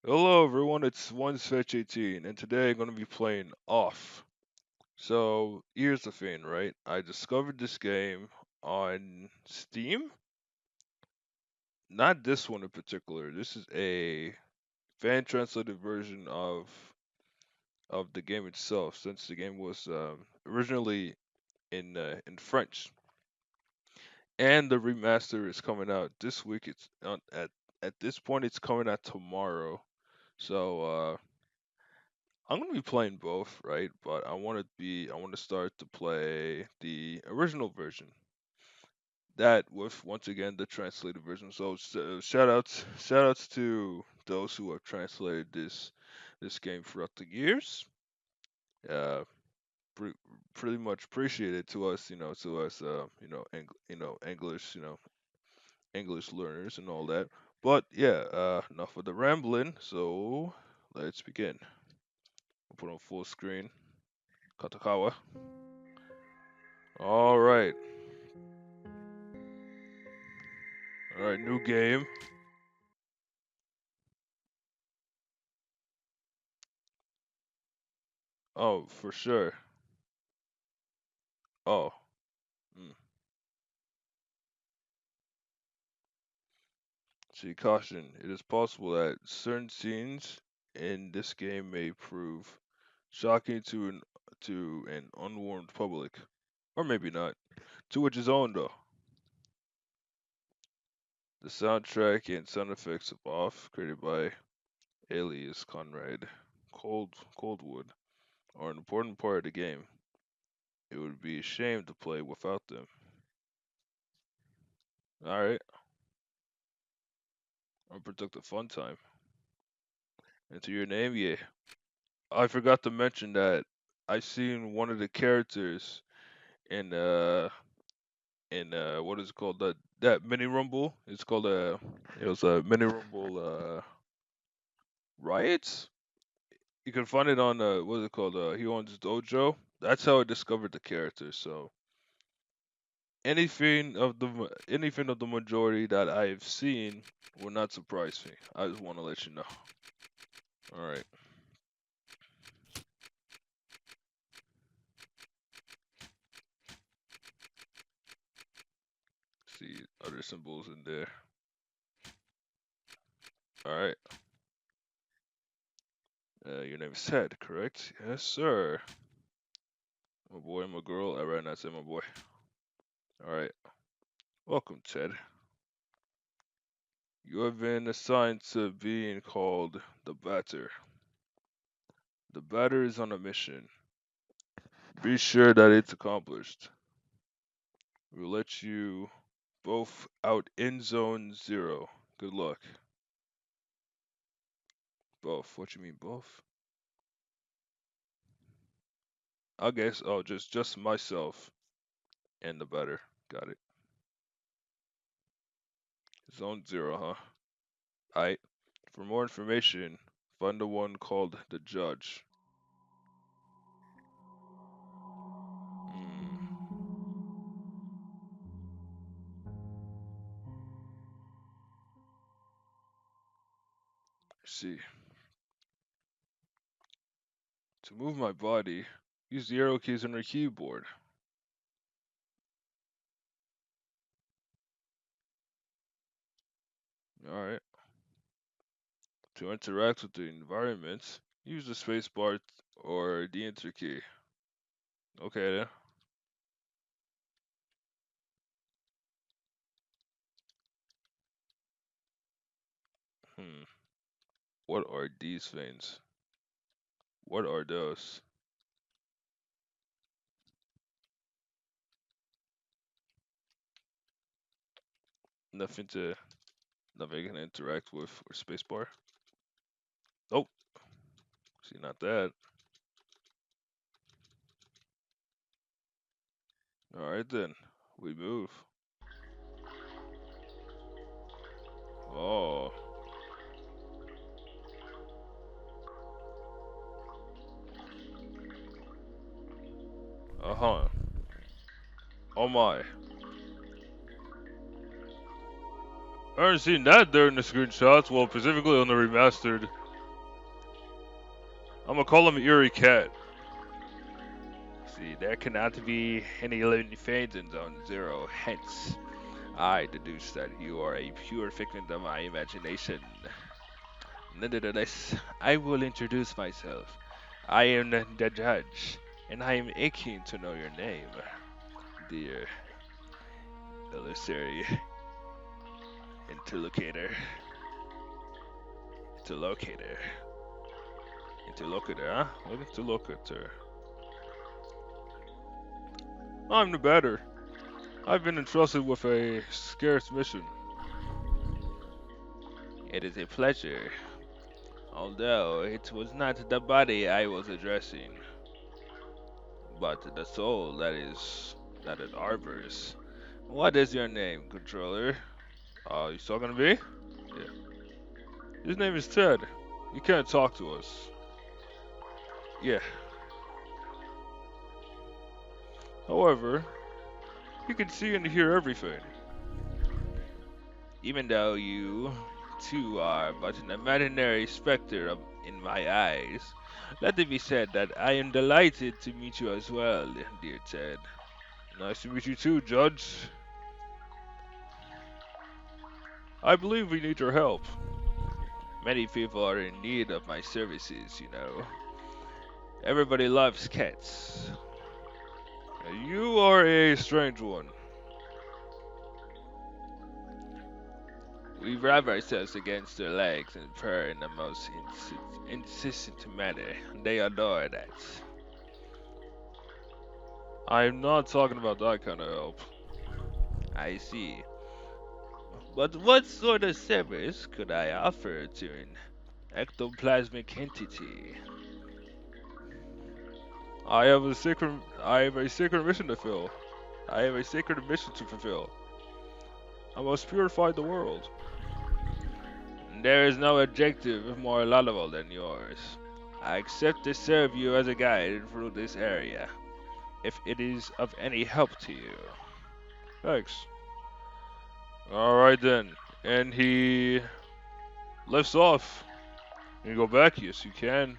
Hello everyone, it's OneSfetch18, and today I'm going to be playing Off. So, here's the thing, right? I discovered this game on Steam. Not this one in particular. This is a fan-translated version of the game itself, since the game was originally in French. And the remaster is coming out this week. It's at this point, it's coming out tomorrow. So, I'm gonna be playing both, right? But I want to start to play the original version. That with once again the translated version. So shout outs to those who have translated this game throughout the years. Uh, pre- pretty much appreciated to us, to us, English, English learners and all that. But yeah, enough of the rambling. So let's begin. I'll put on full screen. Katakawa. All right. All right, new game. Oh, for sure. Oh, mm. See, caution. It is possible that certain scenes in this game may prove shocking to an unwarned public, or maybe not. To which his own though. The soundtrack and sound effects of Off, created by Alias Conrad Coldwood, are an important part of the game. It would be a shame to play without them. All right, unproductive fun time. Enter your name, yeah. I forgot to mention that I seen one of the characters in what is it called, that mini rumble. It's called it was a mini rumble riots. You can find it on what is it called, He Owns Dojo. That's how I discovered the character. So anything of the majority that I've seen will not surprise me. I just want to let you know. All right. See other symbols in there. All right. Your name is Ted, correct? Yes, sir. My boy, my girl. I rather not say my boy. All right. Welcome, Ted. You have been assigned to being called the Batter. The Batter is on a mission. Be sure that it's accomplished. We'll let you both out in zone zero. Good luck. Both. What you mean both? I guess. Oh, just myself and the Batter. Got it. Zone zero, huh? Alright. For more information, find the one called the Judge. Hmm. See. To move my body, use the arrow keys on your keyboard. Alright. To interact with the environment, use the spacebar or the enter key. Okay then. Hmm. What are these things? What are those? Nothing to nothing I can interact with or spacebar. Oh, see not that. Alright then. We move. Oh. Uh-huh. Oh my. I haven't seen that there in the screenshots, well, specifically on the remastered. I'm gonna call him Eerie Cat. See, there cannot be any living things in Zone Zero. Hence, I deduce that you are a pure figment of my imagination. Nonetheless, I will introduce myself. I am the judge, and I am aching to know your name, dear illusory interlocutor. Interlocutor. Interlocutor, huh? What interlocutor? I'm the better. I've been entrusted with a scarce mission. It is a pleasure, although it was not the body I was addressing, but the soul that it harbors. What is your name, controller? You talking to me? Yeah. His name is Ted. You can't talk to us. Yeah. However, you can see and hear everything. Even though you too are but an imaginary specter in my eyes, let it be said that I am delighted to meet you as well, dear Ted. Nice to meet you too, Judge. I believe we need your help. Many people are in need of my services, you know. Everybody loves cats. You are a strange one. We rub ourselves against their legs and purr in the most insistent manner. They adore that. I'm not talking about that kind of help. I see. But what sort of service could I offer to an ectoplasmic entity? I have a sacred mission to fill. I have a sacred mission to fulfill. I must purify the world. There is no objective more laudable than yours. I accept to serve you as a guide through this area, if it is of any help to you. Thanks. Alright then. And he lifts off. You go back? Yes, you can.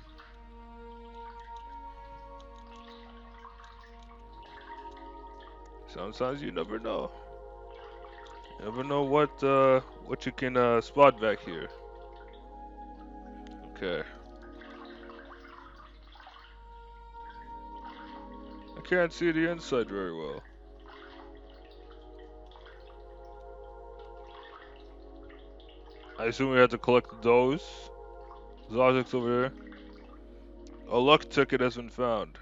Sometimes you never know. Never know what you can spot back here. Okay. I can't see the inside very well. I assume we have to collect those. Those objects over here. A luck ticket has been found.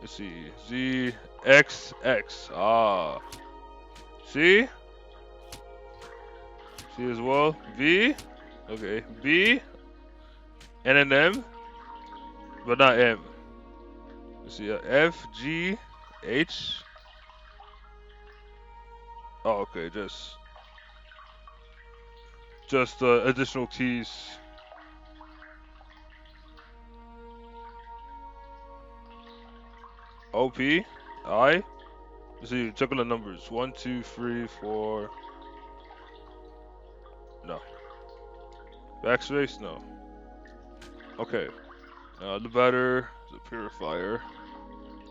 Let's see. Z X X. Ah. C. C as well. V. Okay. B. And an M. But not M. Let's see. F G H. Oh, okay. Just additional keys. O P I. Let's see. Check on the numbers. 1, 2, 3, 4. No. Backspace? No. Okay. The batter, the purifier.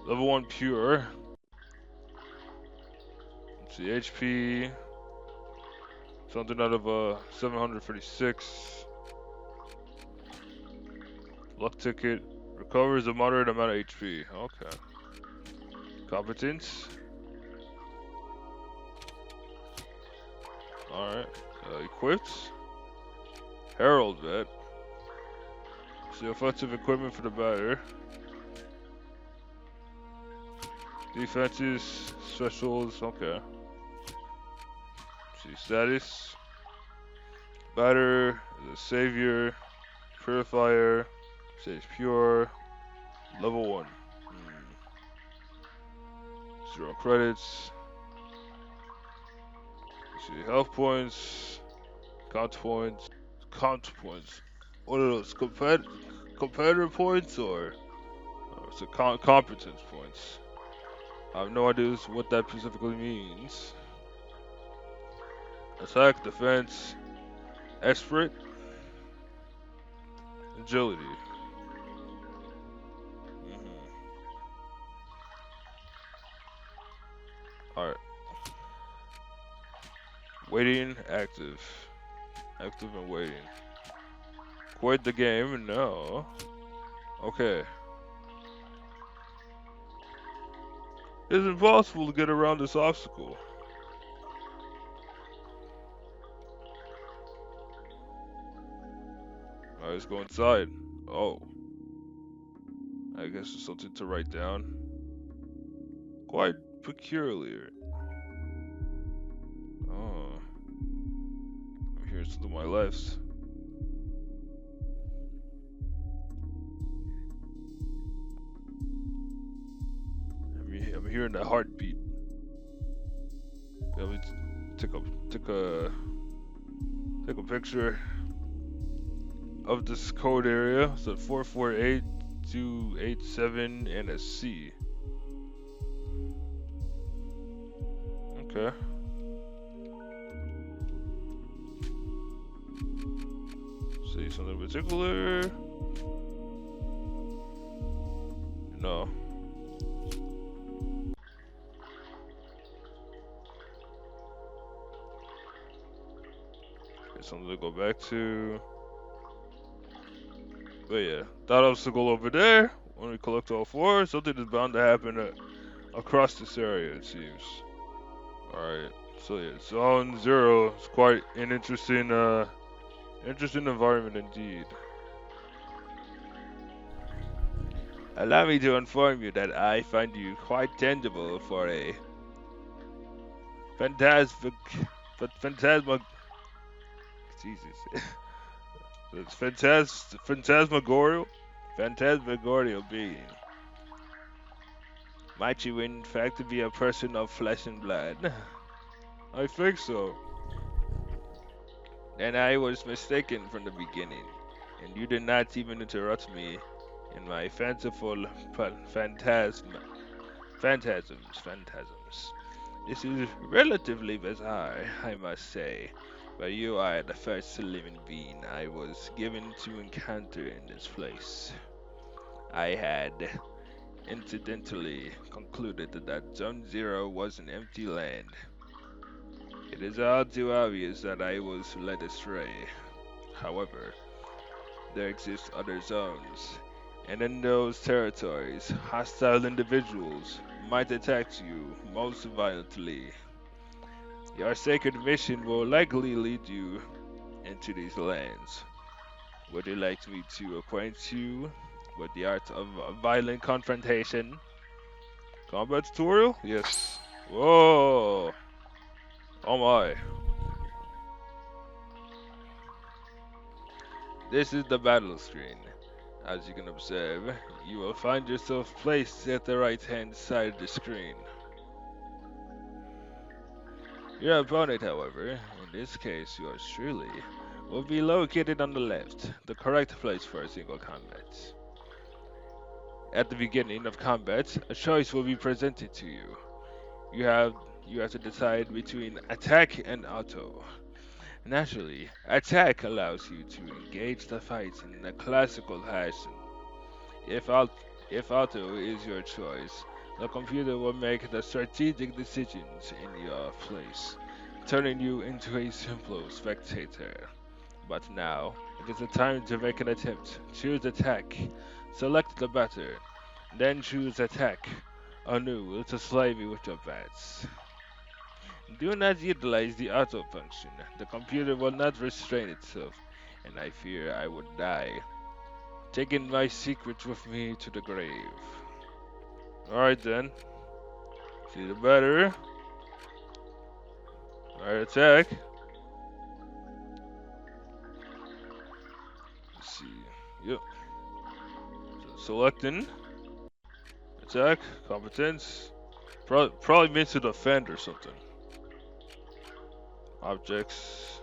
Level 1 pure. Let's see, HP. Something out of 736. Luck ticket. Recovers a moderate amount of HP. Okay. Competence. Alright. Equipped. Herald vet. See offensive equipment for the batter. Defenses, specials, okay. See status. Batter, the savior, purifier, says pure, level 1. 0 credits. See health points, count points, count points. What are those? Competitor points or it's a competence points? I have no idea what that specifically means. Attack, defense, Expert, agility. All right. Waiting, active, active and waiting. Quit the game. No. Okay. It's impossible to get around this obstacle. Alright, let's go inside. Oh, I guess it's something to write down. Quite peculiar. Oh, I'm hearing something to my left. I'm hearing a heartbeat. Let me take a take a take a picture of this code area. So 448287 and a C. Okay. See something particular? No. Okay, something to go back to. But yeah, that obstacle over there. When we collect all four, something is bound to happen across this area, it seems. Alright, so yeah, Zone Zero is quite an interesting environment indeed. Allow me to inform you that I find you quite tangible for a phantasmic, phantasma, Jesus, it's phantasmagorial being. Might you in fact be a person of flesh and blood? I think so. And I was mistaken from the beginning, and you did not even interrupt me in my fanciful phantasms. This is relatively bizarre, I must say, but you are the first living being I was given to encounter in this place. I had incidentally concluded that Zone Zero was an empty land. It is all too obvious that I was led astray. However, there exist other zones, and in those territories, hostile individuals might attack you most violently. Your sacred mission will likely lead you into these lands. Would you like me to acquaint you with the art of violent confrontation? Combat tutorial? Yes. Whoa! Oh my. This is the battle screen. As you can observe, you will find yourself placed at the right hand side of the screen. Your opponent, however, in this case yours truly, will be located on the left, the correct place for a single combat. At the beginning of combat, a choice will be presented to you. You have you have to decide between attack and auto. Naturally, attack allows you to engage the fight in a classical fashion. If, au- if auto is your choice, the computer will make the strategic decisions in your place, turning you into a simple spectator. But now, it is the time to make an attempt. Choose attack, select the batter, then choose attack anew to slay me with your bats. Do not utilize the auto function. The computer will not restrain itself, and I fear I would die, taking my secret with me to the grave. Alright then. See the better. Alright, attack. Let's see. Yep. So selecting. Attack. Competence. Probably means to defend or something. Objects.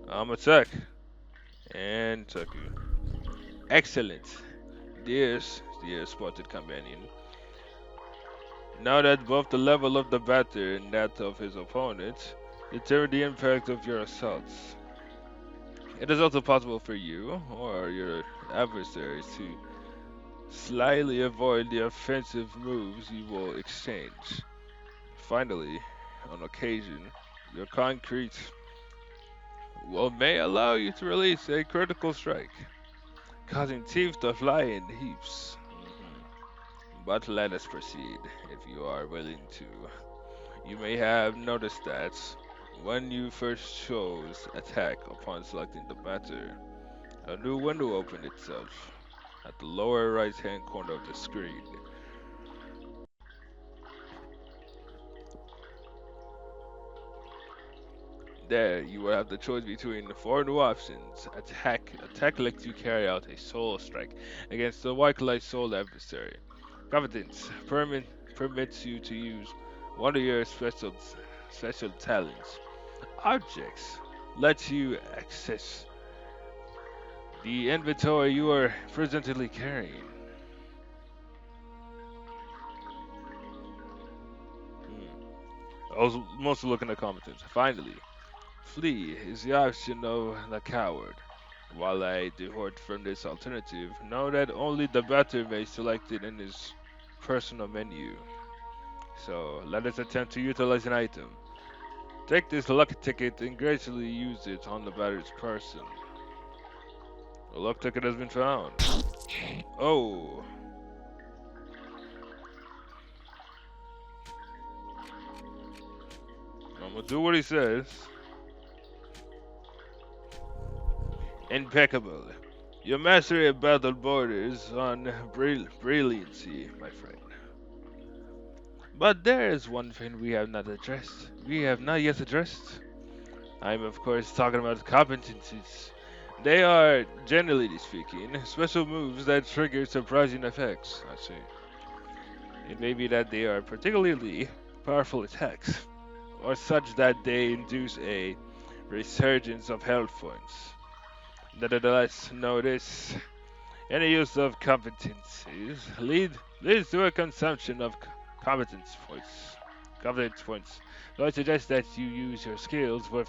Attack. And attack you. Excellent. Dear spotted companion. Now that both the level of the batter and that of his opponent deter the impact of your assaults. It is also possible for you or your adversaries to slyly avoid the offensive moves you will exchange. Finally, on occasion, your concrete will may allow you to release a critical strike, causing teeth to fly in heaps. But let us proceed, if you are willing to. You may have noticed that when you first chose attack upon selecting the matter, a new window opened itself at the lower right hand corner of the screen. There, you will have the choice between the four new options. Attack. Attack lets you carry out a solo strike against a white light soul adversary. Competence. Permits you to use one of your special talents. Objects. Lets you access the inventory you are presently carrying. I was mostly looking at competence. Finally, flee is the option of the coward. While I depart from this alternative, know that only the batter may select it in his personal menu. So let us attempt to utilize an item. Take this luck ticket and gracefully use it on the batter's person. The luck ticket has been found. Oh, I'm gonna do what he says. Impeccable. Your mastery of battle borders on brilliancy, my friend. But there is one thing we have not addressed. We have not yet addressed. I'm of course talking about competencies. They are, generally speaking, special moves that trigger surprising effects. I see. It may be that they are particularly powerful attacks, or such that they induce a resurgence of health points. Nevertheless, notice any use of competencies leads to a consumption of competence points. Competence points. So I suggest that you use your skills with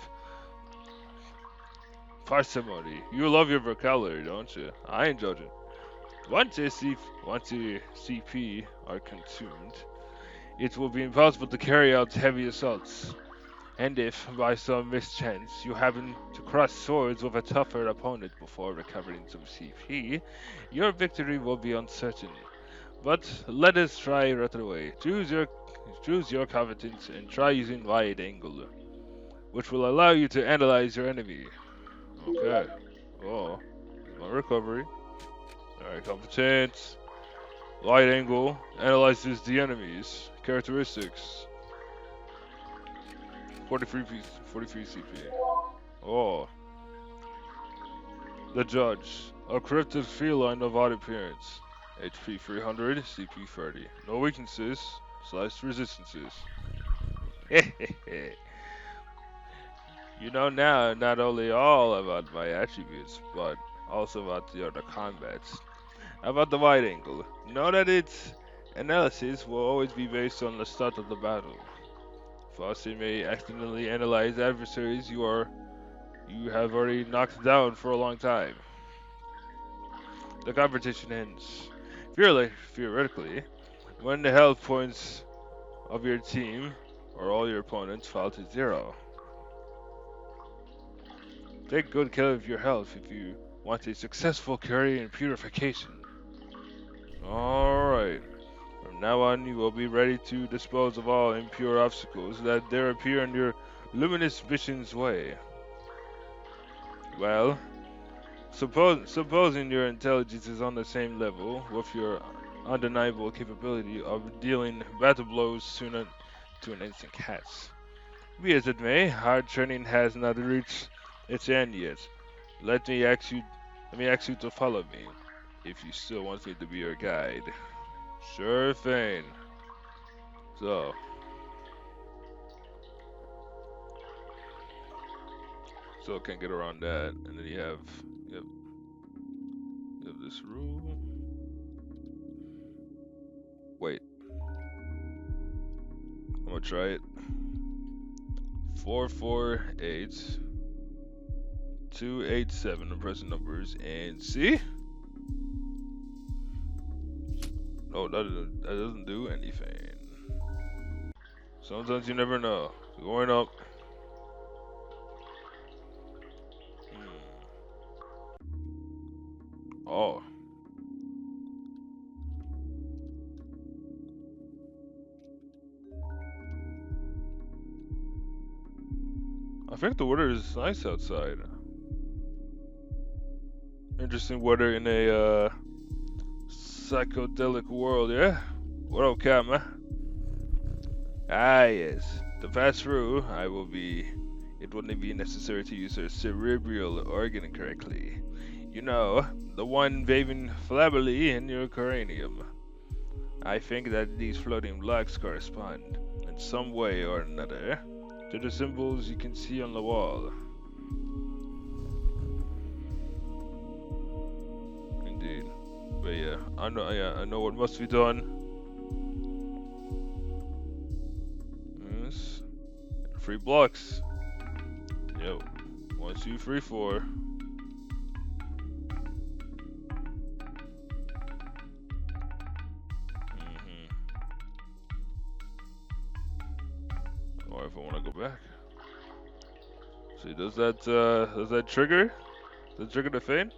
parsimony. You love your vocabulary, don't you? I ain't judging. Once your CP are consumed, it will be impossible to carry out heavy assaults. And if, by some mischance, you happen to cross swords with a tougher opponent before recovering some CP, your victory will be uncertain. But let us try right away. Choose your competence and try using wide angle, which will allow you to analyze your enemy. Okay. Oh, my recovery. Alright, competence. Wide angle analyzes the enemy's characteristics. 43 CP. Oh, the judge. A cryptid feline of odd appearance. HP 300, CP 30. No weaknesses, slash resistances. You know now not only all about my attributes, but also about the other combats. About the wide angle. Know that its analysis will always be based on the start of the battle. Foster may accidentally analyze adversaries you have already knocked down for a long time. The competition ends. Theoretically, when the health points of your team or all your opponents fall to zero. Take good care of your health if you want a successful carry and purification. Alright. From now on, you will be ready to dispose of all impure obstacles that dare appear in your luminous mission's way. Well, supposing your intelligence is on the same level with your undeniable capability of dealing battle blows to an instant cast. Be as it may, our training has not reached its end yet. Let me ask you, let me ask you to follow me, if you still want me to be your guide. Sure thing. So, can't get around that. And then you have this rule. Wait, I'm gonna try it. 448 287. I'm pressing numbers and see. No, that doesn't do anything. Sometimes you never know. Going up. Hmm. Oh, I think the weather is nice outside. Interesting weather in a psychedelic world, yeah? What up, cat, man? Ah, yes. To pass through, it wouldn't be necessary to use your cerebral organ correctly. You know, the one waving flabbily in your cranium. I think that these floating blocks correspond, in some way or another, to the symbols you can see on the wall. Indeed. But yeah, I know what must be done. Yes. 3 blocks. Yo. 1, 2, 3, 4. Mm-hmm. Or if I want to go back. See, does that trigger? Does it trigger the fade?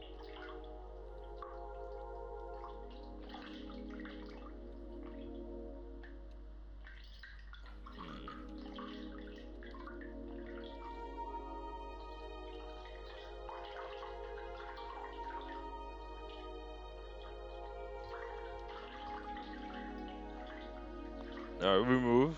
Alright, remove.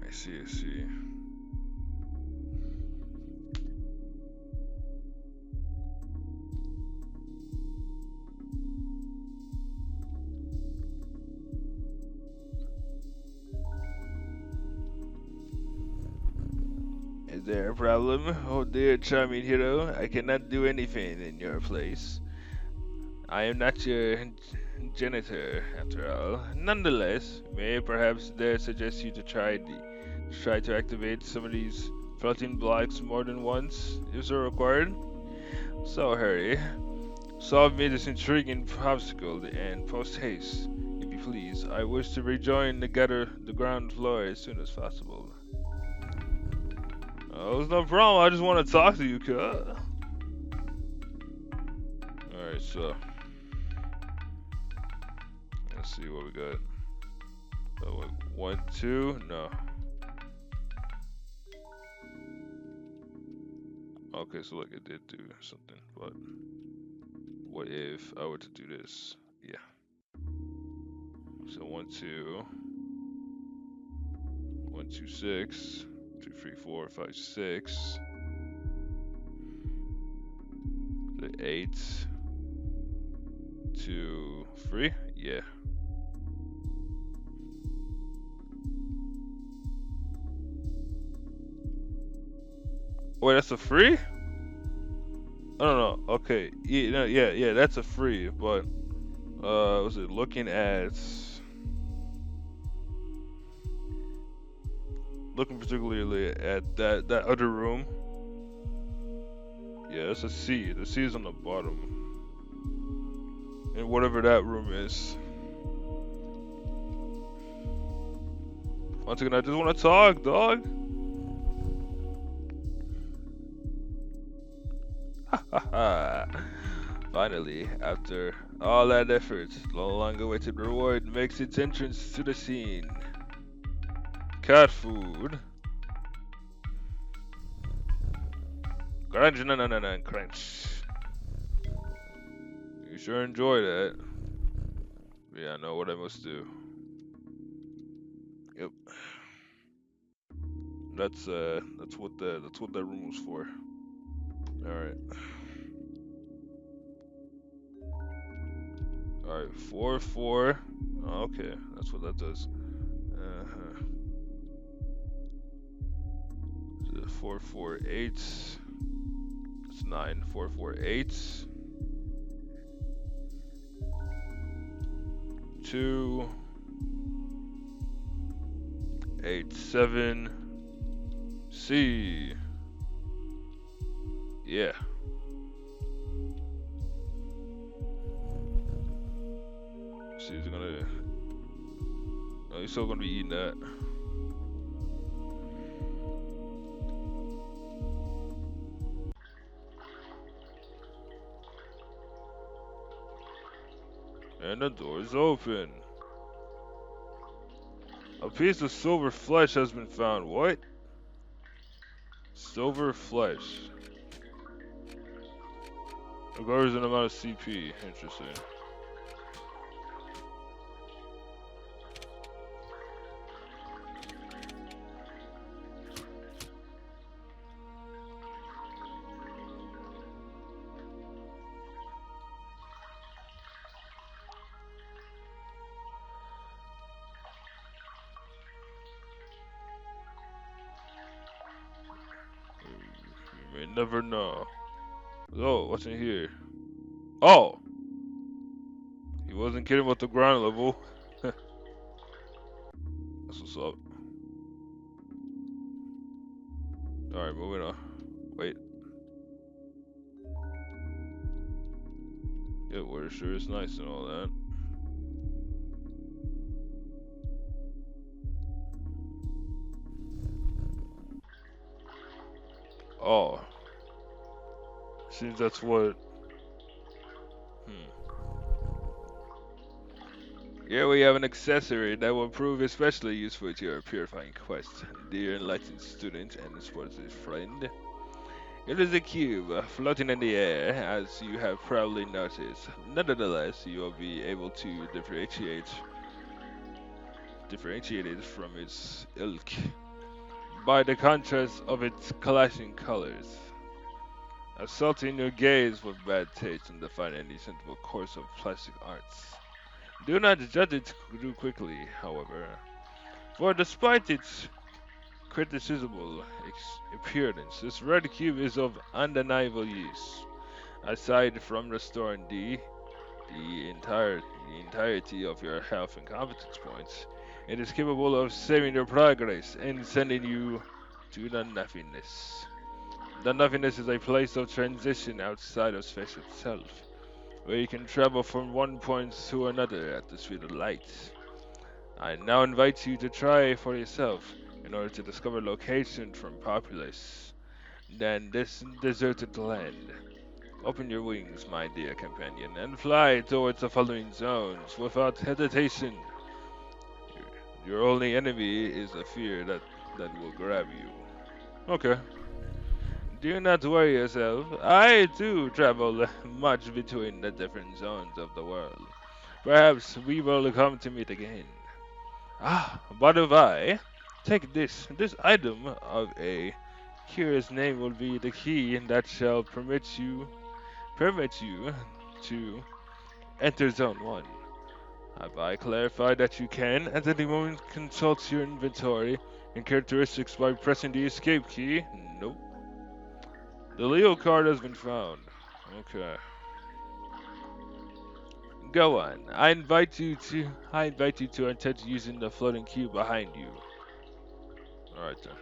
I see. Is there a problem? Oh dear charming hero, I cannot do anything in your place. I am not your janitor, after all. Nonetheless, may I perhaps dare suggest you to try to activate some of these floating blocks more than once, if so required. So Harry, solve me this intriguing obstacle and post haste, if you please. I wish to rejoin the ground floor as soon as possible. Oh, it's no problem. I just want to talk to you, cuz. Alright, so let's see what we got. Oh, wait, 1, 2, no. Okay, so look, it did do something, but what if I were to do this? Yeah. So 1, 2, 6, 2, 3, 4, 5, 6, the 8, 2, 3. Yeah. Wait, that's a free? I don't know. Okay. Yeah, no, yeah, that's a free. But was it looking particularly at that other room? Yeah, it's a C. The C is on the bottom, and whatever that room is. Once again, I just want to talk, dog. Finally, after all that effort, the long-awaited reward makes its entrance to the scene. Cat food. Crunch, no, crunch. You sure enjoy that. Yeah, I know what I must do. Yep. That's what that room was for. All right. Alright, 4-4. Okay, that's what that does. 4-4-8. That's 9. 4-4-8. 2. 8-7. C. Yeah. See, he's gonna. Oh, he's still gonna be eating that. And the door is open. A piece of silver flesh has been found. What? Silver flesh. Requires an amount of CP. Interesting. You may never know. Oh, what's in here? Oh! He wasn't kidding about the ground level. That's what's up. Alright, moving on. Wait. Yeah, water sure is nice and all that. Oh. Seems that's what. Here we have an accessory that will prove especially useful to your purifying quest, dear enlightened student and sportive friend. It is a cube floating in the air, as you have probably noticed. Nevertheless, you will be able to differentiate it from its ilk by the contrast of its clashing colors. Assaulting your gaze with bad taste and define any sensible course of plastic arts. Do not judge it too quickly, however, for despite its criticisable appearance, this red cube is of undeniable use. Aside from restoring the entirety of your health and competence points, it is capable of saving your progress and sending you to the nothingness. The nothingness is a place of transition outside of space itself, where you can travel from one point to another at the speed of light. I now invite you to try for yourself in order to discover location from populace than this deserted land. Open your wings, my dear companion, and fly towards the following zones without hesitation. Your only enemy is the fear that will grab you. Okay. Do not worry yourself. I too travel much between the different zones of the world. Perhaps we will come to meet again. Ah, but if I take this item of a curious name will be the key that shall permit you to enter Zone 1. Have I clarified that you can, at any moment, consult your inventory and characteristics by pressing the escape key? Nope. The Leo card has been found. Okay. Go on. I invite you to attempt using the floating cube behind you. Alright then.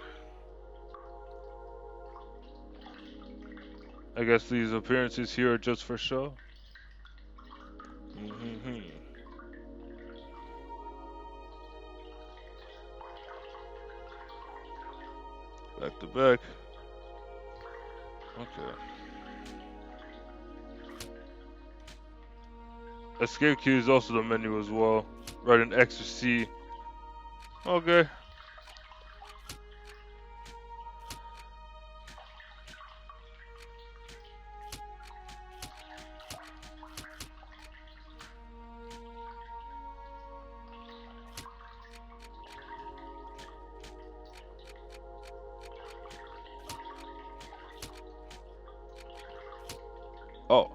I guess these appearances here are just for show. Mm-hmm. Back to back. Okay. Escape key is also the menu as well. Right in X or C. Okay. Oh.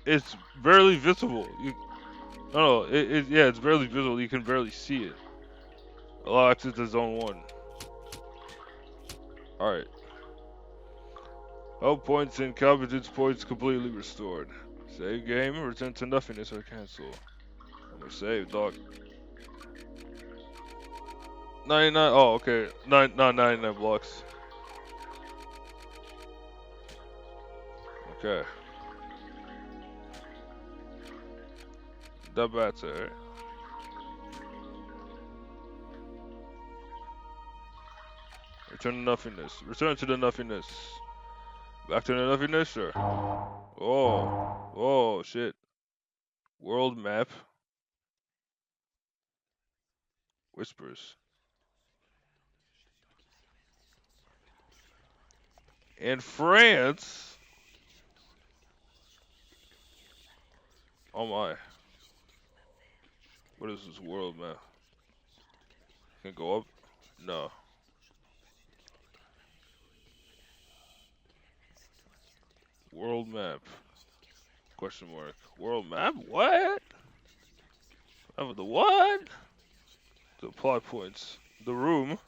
It's barely visible. No, yeah, it's barely visible. You can barely see it. Allow access to zone one. All right. Health points and competence points completely restored. Save game, return to nothingness or cancel. I'm gonna save, dog. 99. Oh, okay. 99 blocks. Okay. That better, right? Return to nothingness. Return to the nothingness. Back to the nothingness, sure. Oh. Oh, shit. World map. Whispers. In France. Oh my. What is this world map? Can it go up? No. World map. Question mark. World map? What? Of the what? The plot points. The room.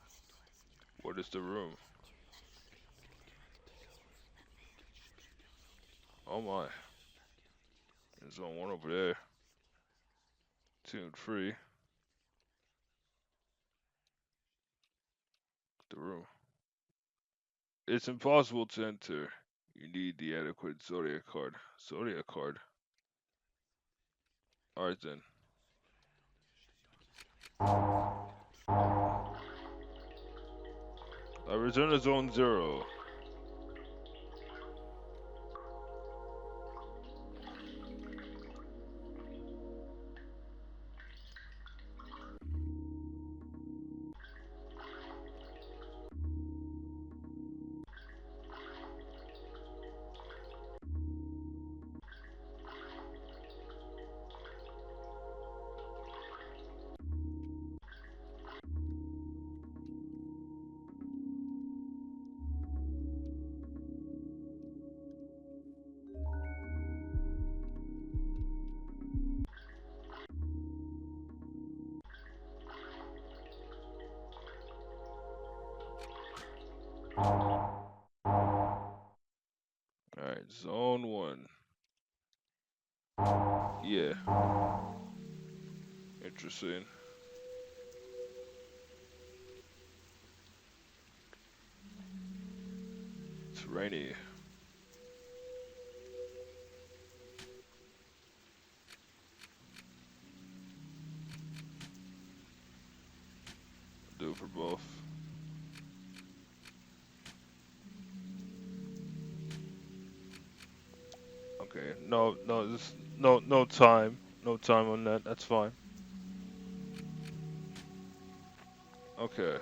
What is the room? Oh my. There's zone one over there. 2 and 3. The room. It's impossible to enter. You need the adequate Zodiac card. Zodiac card. Alright then. I return to zone 0. Alright, zone 1. Yeah. Interesting. It's rainy. I'll do it for both. Okay. No time. No time on that. That's fine. Okay.